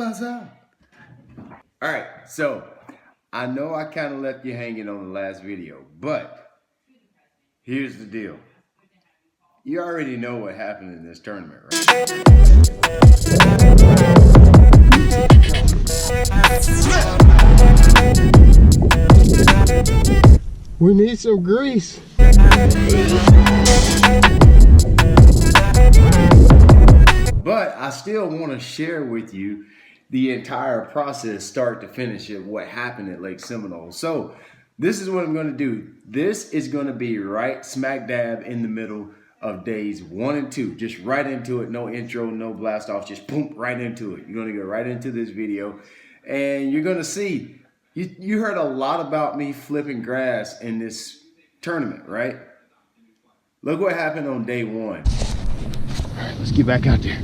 What's up? All right, so I know I kind of left you hanging on the last video, but here's the deal. You already know what happened in this tournament, right? We need some grease. But I still want to share with you the entire process, start to finish, of what happened at Lake Seminole. So this is what I'm going to do. This is going to be right smack dab in the middle of days 1 and 2. Just right into it. No intro, no blast off. Just boom, right into it. You're going to go right into this video. And you're going to see, you heard a lot about me flipping grass in this tournament, right? Look what happened on day 1. All right, let's get back out there.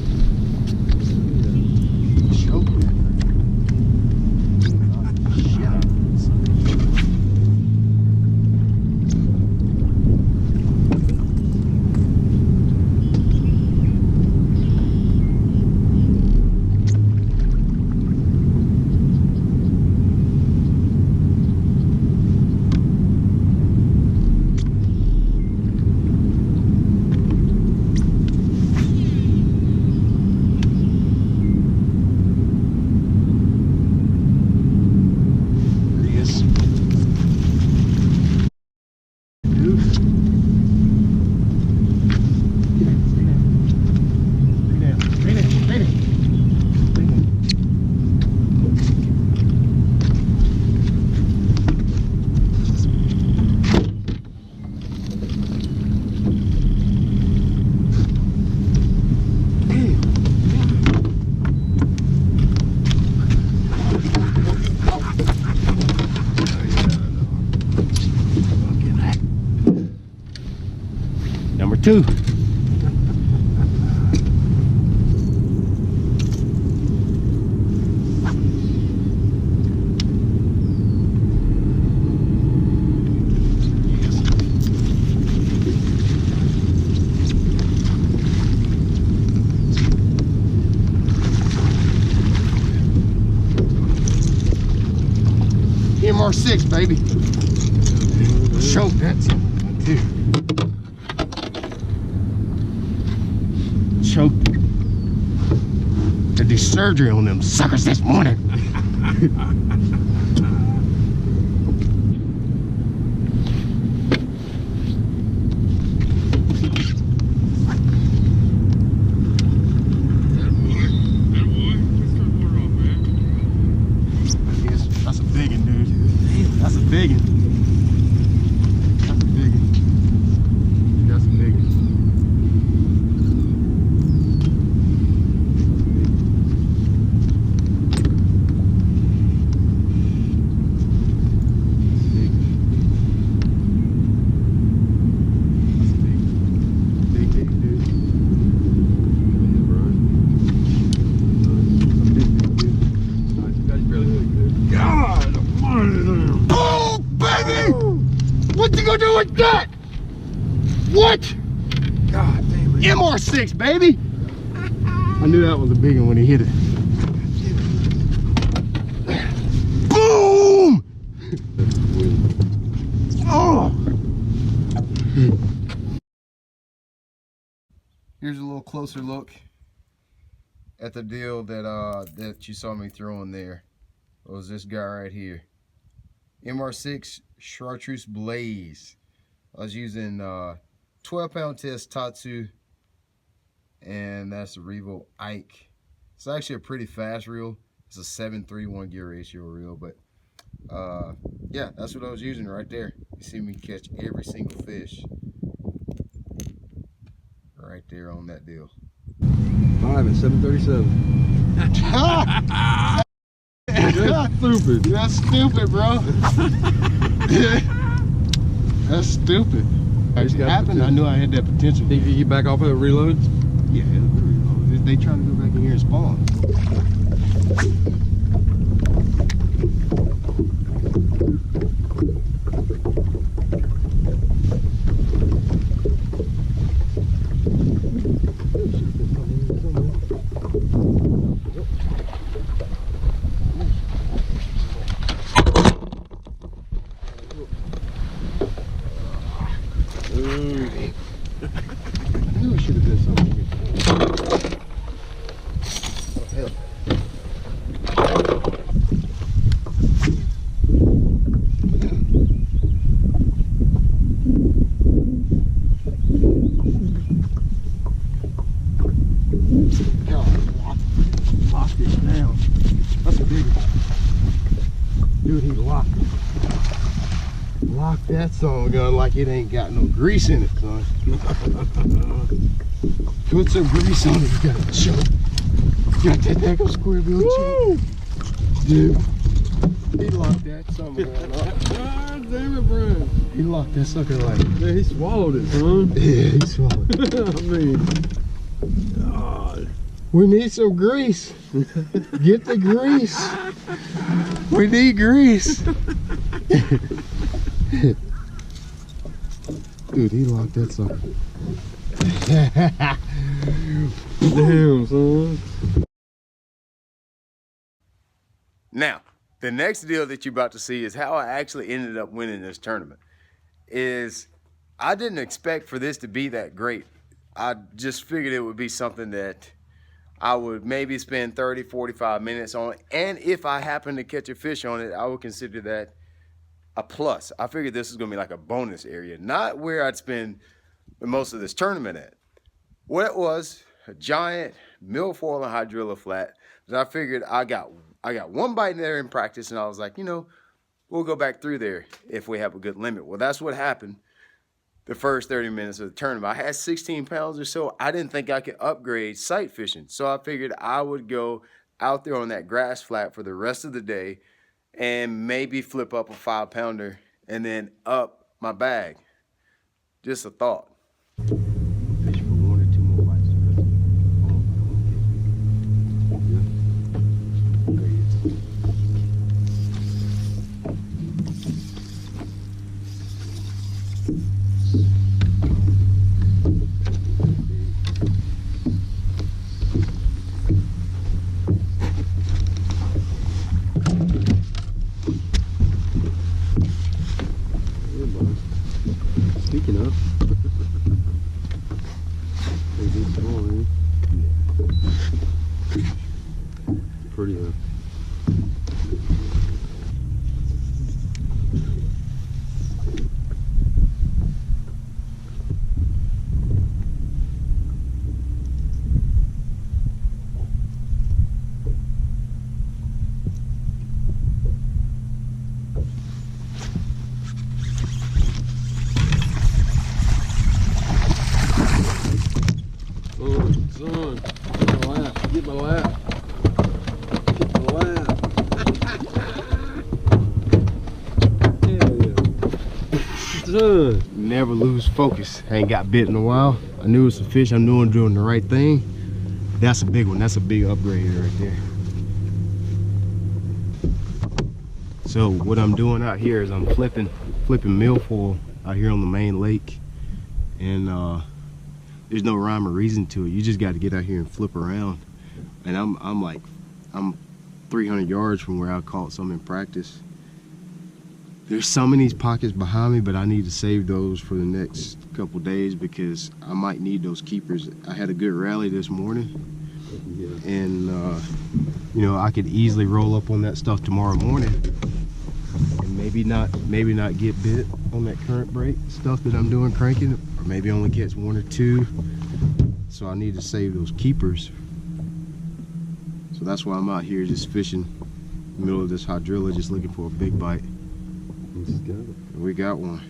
Number 2. MR6, baby. Choke that. 2. Choked to do surgery on them suckers this morning. That's a big one, dude. That's a big one. That's a big one. That's a big one. What you gonna do with that? What? God damn it. MR6, baby. I knew that was a big one when he hit it. Boom! Oh! Here's a little closer look at the deal that you saw me throwing there. It was this guy right here. MR6 Chartreuse Blaze. I was using 12-pound test Tatsu, and that's a Revo Ike. It's actually a pretty fast reel. It's a 7:3:1 gear ratio reel, but yeah, that's what I was using right there. You see me catch every single fish right there on that deal. 5 at 7:37. That's stupid. That's stupid, bro. That's stupid. It happened. I knew I had that potential. Think you get back off of it and reload? Yeah, it'll be reloaded. They trying to go back in here and spawn. God, locked it down. That's a big one. Dude, he locked it. Locked that son gun like it ain't got no grease in it, son. Put some grease on it, you gotta choke. Got that daggone square bill choke. Dude, he locked that son gun up. God damn it, Brian. He locked that sucker like. Yeah, he swallowed it, son. Yeah, he swallowed it. I mean, God. We need some grease. Get the grease. We need grease. Dude, he locked that sucker. Damn, son. Now, the next deal that you're about to see is how I actually ended up winning this tournament. I didn't expect for this to be that great. I just figured it would be something that I would maybe spend 30, 45 minutes on. And if I happen to catch a fish on it, I would consider that a plus. I figured this was gonna be like a bonus area, not where I'd spend most of this tournament at. What it was, a giant milfoil and hydrilla flat that I figured I got one bite in there in practice, and I was like, you know, we'll go back through there if we have a good limit. Well, that's what happened the first 30 minutes of the tournament. I had 16 pounds or so. I didn't think I could upgrade sight fishing. So I figured I would go out there on that grass flat for the rest of the day and maybe flip up a 5-pounder and then up my bag. Just a thought. Fish for 1 or 2 more bites. Speaking of, it's small, man. Pretty enough. Son, get my lap, get my lap, get my lap. Hell yeah. Son. Never lose focus. I ain't got bit in a while. I knew it's a fish. I knew I'm doing the right thing. That's a big one. That's a big upgrade right there. So what I'm doing out here is I'm flipping milfoil out here on the main lake, and there's no rhyme or reason to it. You just got to get out here and flip around. And I'm 300 yards from where I caught some in practice. There's some in these pockets behind me, but I need to save those for the next couple days because I might need those keepers. I had a good rally this morning, and you know, I could easily roll up on that stuff tomorrow morning and maybe not get bit on that current break stuff that I'm doing cranking, or maybe only catch 1 or 2. So I need to save those keepers. So that's why I'm out here just fishing in the middle of this hydrilla, just looking for a big bite. We got one.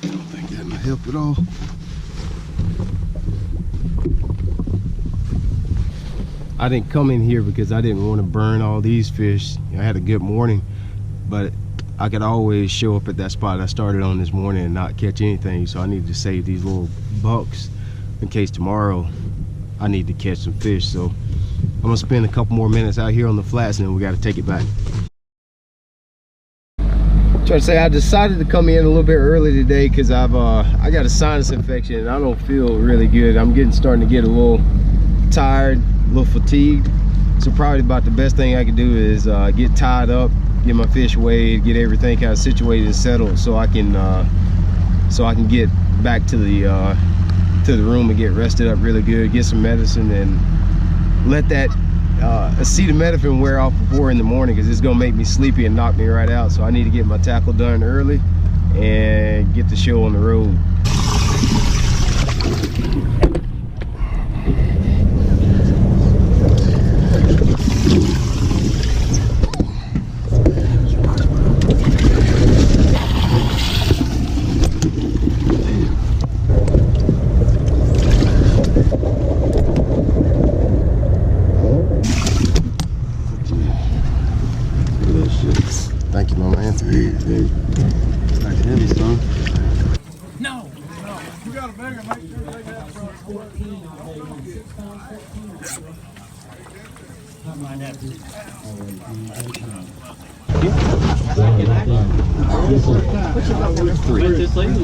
I don't think that'll help at all. I didn't come in here because I didn't want to burn all these fish. I had a good morning, but I could always show up at that spot I started on this morning and not catch anything. So I need to save these little bucks in case tomorrow I need to catch some fish. So I'm gonna spend a couple more minutes out here on the flats and then we got to take it back. Trying to say I decided to come in a little bit early today because I got a sinus infection and I don't feel really good. I'm starting to get a little tired, a little fatigued. So probably about the best thing I can do is get tied up, get my fish weighed, get everything kind of situated and settled so I can get back to the room and get rested up really good, get some medicine, and let that acetaminophen wear off before in the morning, because it's gonna make me sleepy and knock me right out. So I need to get my tackle done early and get the show on the road. Thank you, my man. It's like heavy, son. No. You got a bigger, make sure they got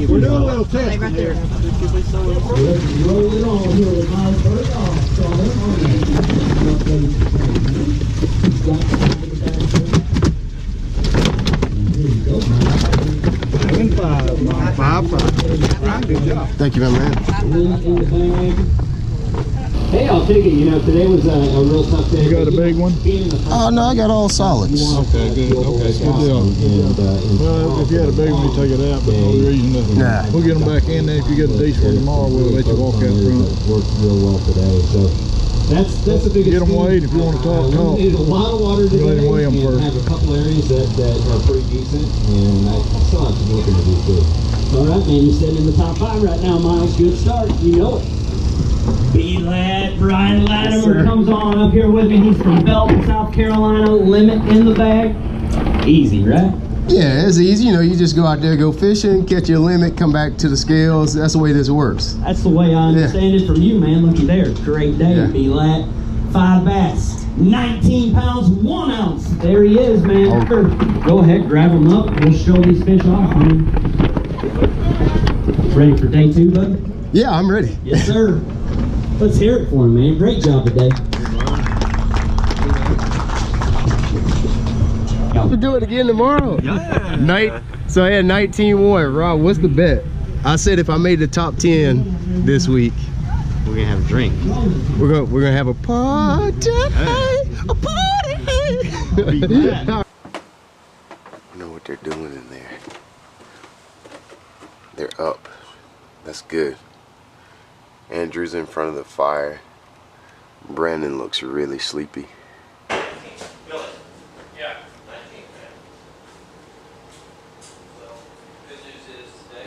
We're doing a little test right there. Thank you, my man. Hey, I'll take it. You know, today was a real tough day. You got a big one? Oh, no, I got all solids. Okay, good. Okay, good deal. Well, if you had a big one, you take it out, but no reason to. Nah. We'll get them back in there. If you get a decent one tomorrow, we'll let you walk out front. Worked real well today, so that's the biggest. Get them weighed if you want to talk. Need a lot of water today. Let him weigh them and first. have a couple areas that are pretty decent, and I still have some working to do too. All right, man, you're sitting in the top 5 right now, Miles. Good start. You know it. B-Lad, Brian Latimer comes on up here with me. He's from Belton, South Carolina. Limit in the bag. Easy, right? Yeah, it's easy. You know, you just go out there, go fishing, catch your limit, come back to the scales. That's the way this works. That's the way I understand it from you, man. Looky there. Great day, Yeah. B-Lad. 5 bass, 19 pounds, 1 ounce. There he is, man. Go ahead, grab him up. We'll show these fish off, man. Ready for day 2, bud? Yeah, I'm ready. Yes, sir. Let's hear it for him, man. Great job today. We'll do it again tomorrow. Yeah. So I had 19-1. Rob, what's the bet? I said if I made the top 10 this week, We're gonna have a drink. we're gonna have a party. A party. I know what they're doing in there. They're up. That's good. Andrew's in front of the fire. Brandon looks really sleepy.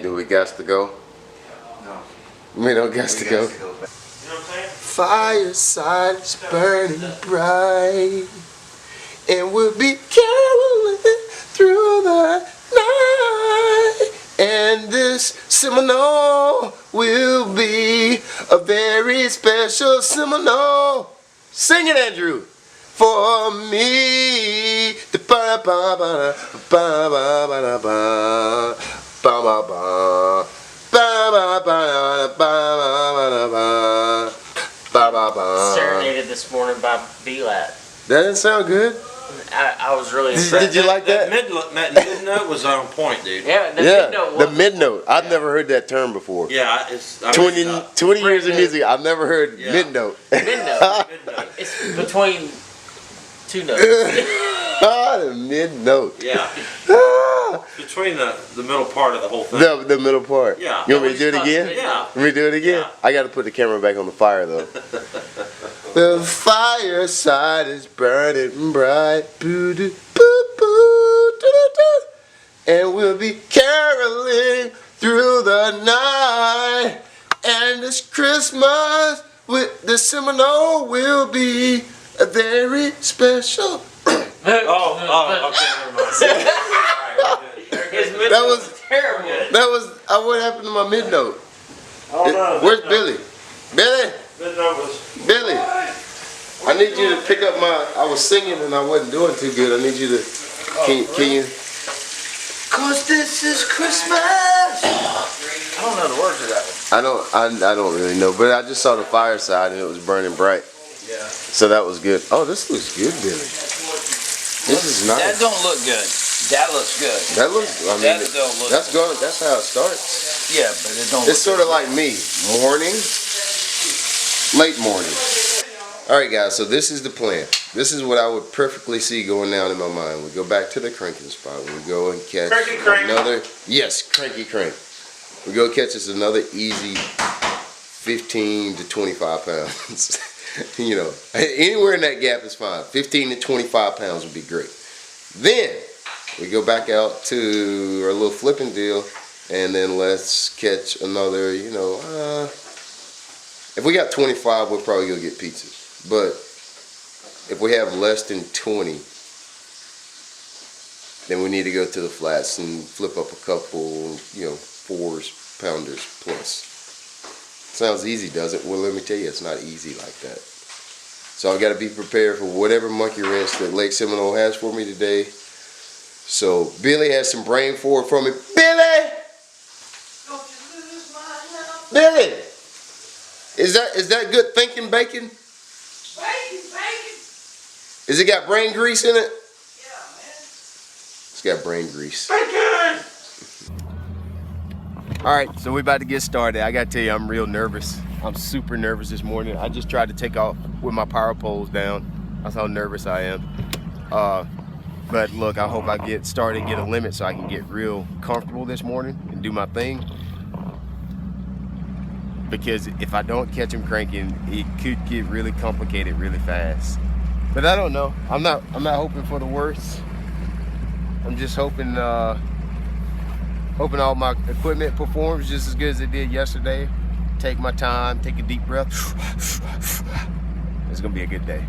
Do we got to go? No. We don't got to go. Fireside is burning bright, and we'll be caroling through the night. And this Seminole will be a very special Seminole. Sing it, Andrew. For me. Ba ba ba ba ba ba ba ba ba ba. Serenaded this morning by B-Lad. That didn't sound good. I was really impressed. Did you like that? That mid note was on point, dude. Yeah, the Yeah, mid-note the was- mid note. I've never heard that term before. Yeah, it's I mean, 20 years of music, I've never heard Yeah. mid note. Mid-note. mid note. It's between 2 notes. The mid note. Yeah, between the middle part of the whole thing. The middle part. Yeah. You want me to do it again? Yeah. Want me to do it again? Yeah. I got to put the camera back on the fire though. The fireside is burning bright. Boo doo boo boo doo doo doo. And we'll be caroling through the night, and this Christmas with the Seminole will be a very special. Okay, never mind. That was Terrible. what happened to my mid note? Oh, no, Where's Billy? Billy? Mid-note was. Billy? I need you to pick up my. I was singing and I wasn't doing too good. I need you to. Can you? 'Cause this is Christmas. I don't know the words of that one. I don't really know, but I just saw the fireside and it was burning bright. Yeah. So that was good. Oh, this looks good, Billy. This is nice. That don't look good. That looks good. That looks. I mean, That don't look that's going. That's how it starts. Yeah, but it don't. It's sort of like me. Morning, late morning. All right, guys. So this is the plan. This is what I would perfectly see going down in my mind. We go back to the cranking spot. We go and catch another. Yes, cranky crank. We go catch us another easy 15 to 25 pounds. You know, anywhere in that gap is fine. 15 to 25 pounds would be great. Then we go back out to our little flipping deal, and then let's catch another, you know, if we got 25, we'll probably go get pizzas. But if we have less than 20, then we need to go to the flats and flip up a couple, you know, 4-pounders plus. Sounds easy, does it? Well, let me tell you, it's not easy like that. So I got to be prepared for whatever monkey wrench that Lake Seminole has for me today. So Billy has some brain for it for me. Billy! Billy! Is that good thinking bacon? Bacon. Has it got brain grease in it? Yeah, man. It's got brain grease. Bacon! All right, so we're about to get started. I gotta tell you, I'm real nervous. I'm super nervous this morning. I just tried to take off with my power poles down. That's how nervous I am. But look, I hope I get started, get a limit so I can get real comfortable this morning and do my thing. Because if I don't catch him cranking, it could get really complicated really fast. But I don't know. I'm not hoping for the worst. I'm just hoping all my equipment performs just as good as it did yesterday. Take my time, take a deep breath. It's gonna be a good day.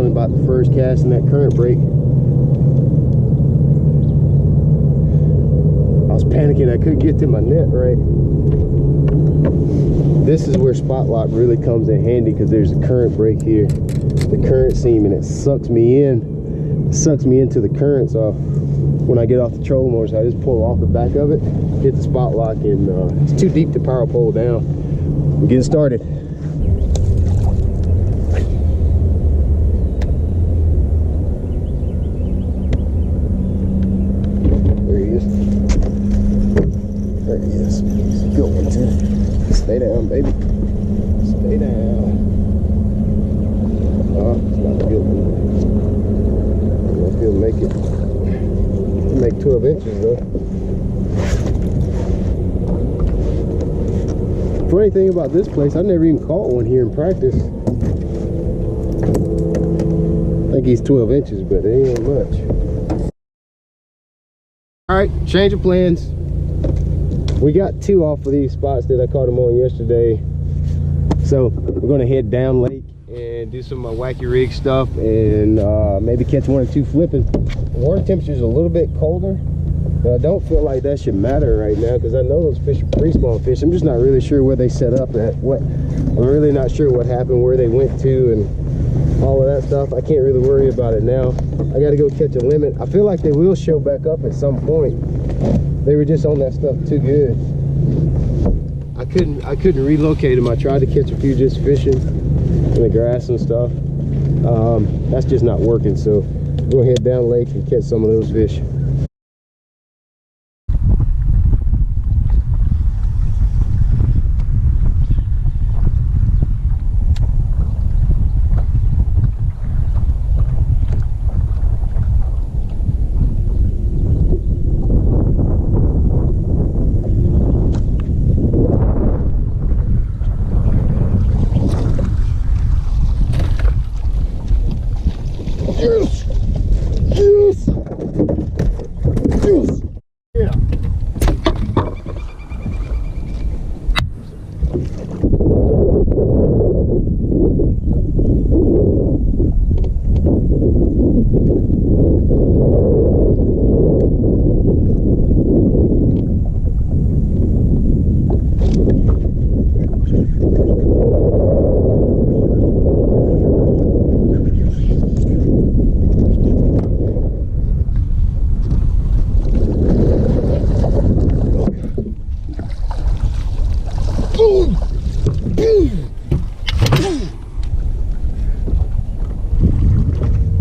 About the first cast in that current brake. I was panicking, I couldn't get to my net right. This is where spot lock really comes in handy because there's a current brake here, the current seam, and it sucks me into the current. So when I get off the trolling motor, so I just pull off the back of it, hit the spot lock, and it's too deep to power pole down. We're getting started. Stay down, baby. Stay down. Oh, it's not good. Let's go make it. Make 12 inches though. Funny thing about this place, I never even caught one here in practice. I think he's 12 inches, but it ain't much. All right, change of plans. We got 2 off of these spots that I caught them on yesterday. So we're gonna head down lake and do some of my wacky rig stuff and maybe catch 1 or 2 flipping. The water temperature's a little bit colder, but I don't feel like that should matter right now because I know those fish are pre-spawn fish. I'm just not really sure where they set up at, what I'm really not sure what happened, where they went to, and all of that stuff. I can't really worry about it now. I got to go catch a limit. I feel like they will show back up at some point. They were just on that stuff too good. I couldn't relocate them. I tried to catch a few just fishing in the grass and stuff. That's just not working. So we'll head down lake and catch some of those fish.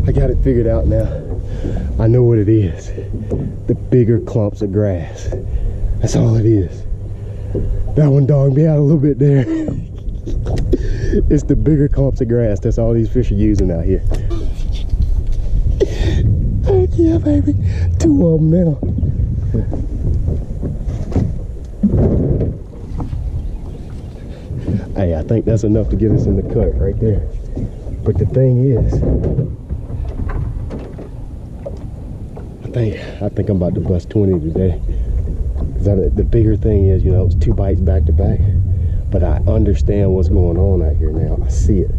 I got it figured out now. I know what it is. The bigger clumps of grass. That's all it is. That one dogged me out a little bit there. It's the bigger clumps of grass. That's all these fish are using out here. Heck yeah, baby. 2 of them now. Hey, I think that's enough to get us in the cut right there. But the thing is, I think I'm about to bust 20 today. The bigger thing is, you know, it's 2 bites back to back. But I understand what's going on out here now. I see it.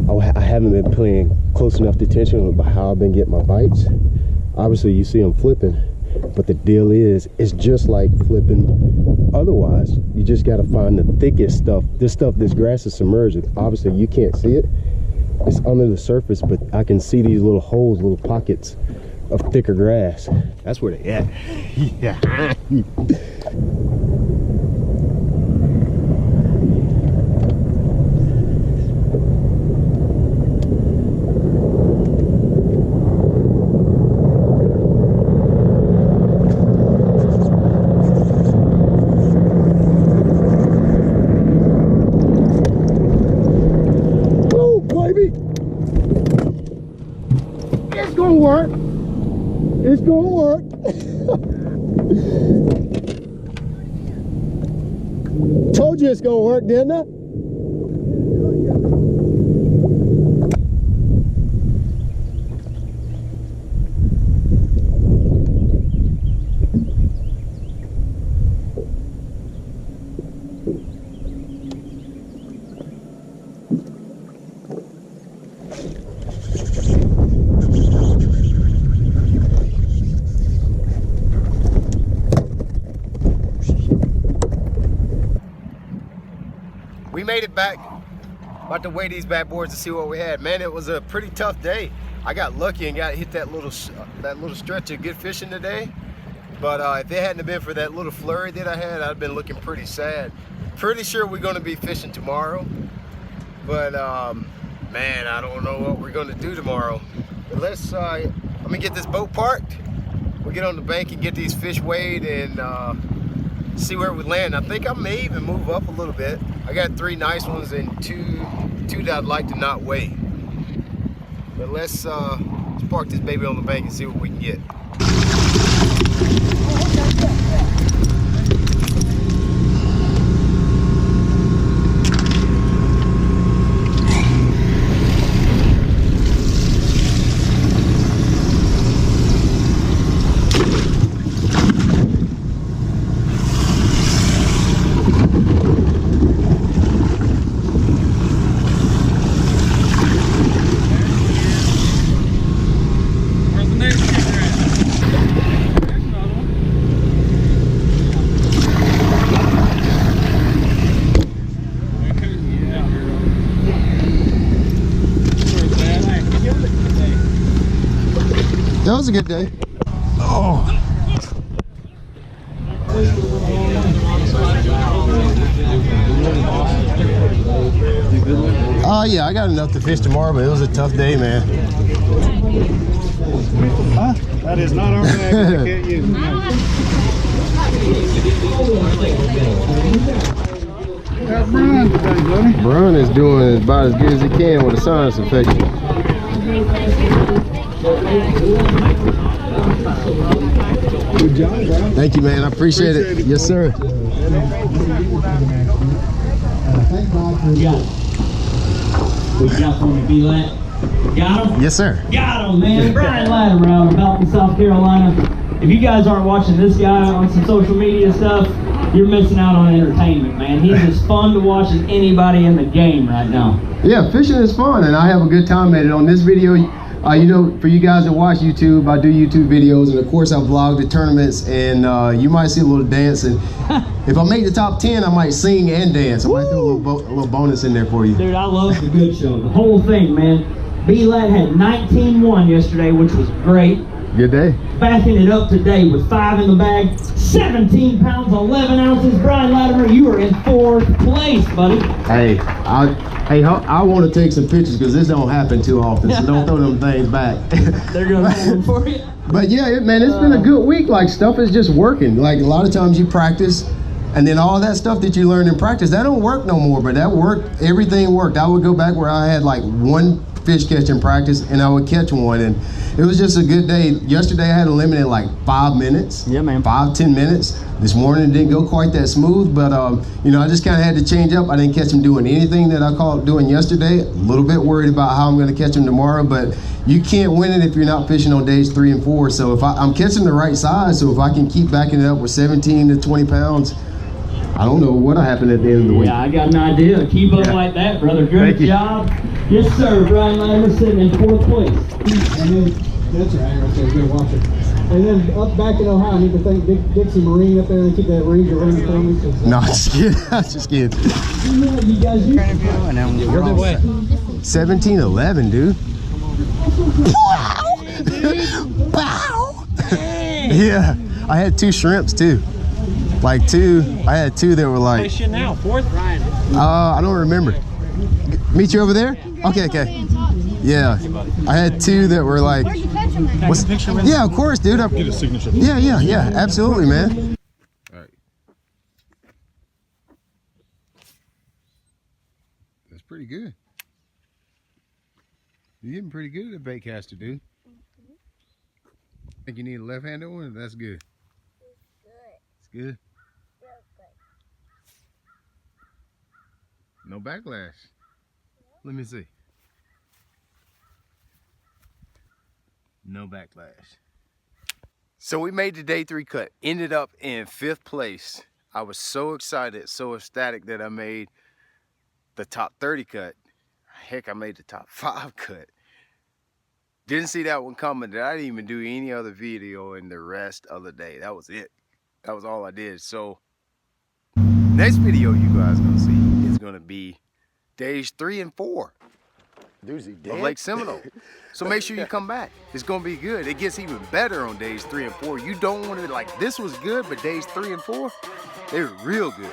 I haven't been paying close enough attention about how I've been getting my bites. Obviously, you see them flipping. But the deal is, it's just like flipping otherwise. You just got to find the thickest stuff. This grass is submerged. Obviously, you can't see it. It's under the surface, but I can see these little holes, little pockets of thicker grass. That's where they at. Yeah. It's gonna work. It's gonna work. Told you it's gonna work, didn't I? We made it back. About to weigh these bad boys to see what we had. Man, it was a pretty tough day. I got lucky and got hit that little stretch of good fishing today. But if it hadn't been for that little flurry that I had, I'd been looking pretty sad. Pretty sure we're gonna be fishing tomorrow. But man, I don't know what we're gonna do tomorrow. But let's, let me get this boat parked. We'll get on the bank and get these fish weighed and see where we land. I think I may even move up a little bit. I got 3 nice ones and two that I'd like to not weigh. But let's park this baby on the bank and see what we can get. That was a good day. Oh. Yeah, I got enough to fish tomorrow, but it was a tough day, man. Huh? That is not our bag. I can't use it. How's Brian today, buddy? Brian is doing about as good as he can with a sinus infection. Good job, Brian. Thank you, man. I appreciate it. Yes, sir. We got from the B-Lat. Got him? Yes, sir. Got him, man. Brian Latimer out of Belton, South Carolina. If you guys aren't watching this guy on some social media stuff, you're missing out on entertainment, man. He's as fun to watch as anybody in the game right now. Yeah, fishing is fun, and I have a good time at it. On this video, you know, for you guys that watch YouTube, I do YouTube videos, and of course I vlog the tournaments, and you might see a little dancing. If I make the top 10, I might sing and dance. I might throw a little bonus in there for you. Dude, I love the good show. The whole thing, man. B-Lat had 19-1 yesterday, which was great. Good day. Backing it up today with 5 in the bag, 17 pounds, 11 ounces. Brian Latimer, you are in 4th place, buddy. Hey, I want to take some pictures because this don't happen too often, so don't throw them things back. They're going to have them for you. But yeah, man, it's been a good week. Like, stuff is just working. Like, a lot of times you practice, and then all that stuff that you learned in practice, that don't work no more, but that worked. Everything worked. I would go back where I had like 1 fish catch in practice, and I would catch one, and it was just a good day. Yesterday I had a limit at like 5 minutes. Yeah, man. 5-10 minutes. This morning it didn't go quite that smooth, but you know, I just kind of had to change up. I didn't catch him doing anything that I caught doing yesterday. A little bit worried about how I'm going to catch him tomorrow, but you can't win it if you're not fishing on days 3 and 4. So if I'm catching the right size, so if I can keep backing it up with 17 to 20 pounds, I don't know what'll happen at the end of the week. Yeah, I got an idea. Keep up like that, brother. Good job. Yes, sir. Brian Latimer sitting in 4th place. And then, that's right there. Good, watch it. And then up back in Ohio, I need to thank Dixie Marine up there and keep that Ranger running for me. No, I'm just kidding. I'm just kidding. You guys, 17-11, dude. Wow. Yeah, I had 2 shrimps too. Like 2, I had 2 that were like. Fishing now, 4th. I don't remember. Meet you over there? Okay. Yeah, I had 2 that were like. Yeah, of course, dude. Get a signature. Yeah, absolutely, man. All right. That's pretty good. You're getting pretty good at the bait caster, dude. Think you need a left-handed one? That's good. It's good. No backlash. Let me see. No backlash. So we made the day 3 cut. Ended up in 5th place. I was so excited, so ecstatic that I made the top 30 cut. Heck, I made the top 5 cut. Didn't see that one coming. I didn't even do any other video in the rest of the day. That was it. That was all I did. So next video you guys gonna see is gonna be days 3 and 4 of Lake Seminole. So make sure you come back. It's gonna be good. It gets even better on days 3 and 4. You don't want to, like, this was good, but days 3 and 4, they're real good.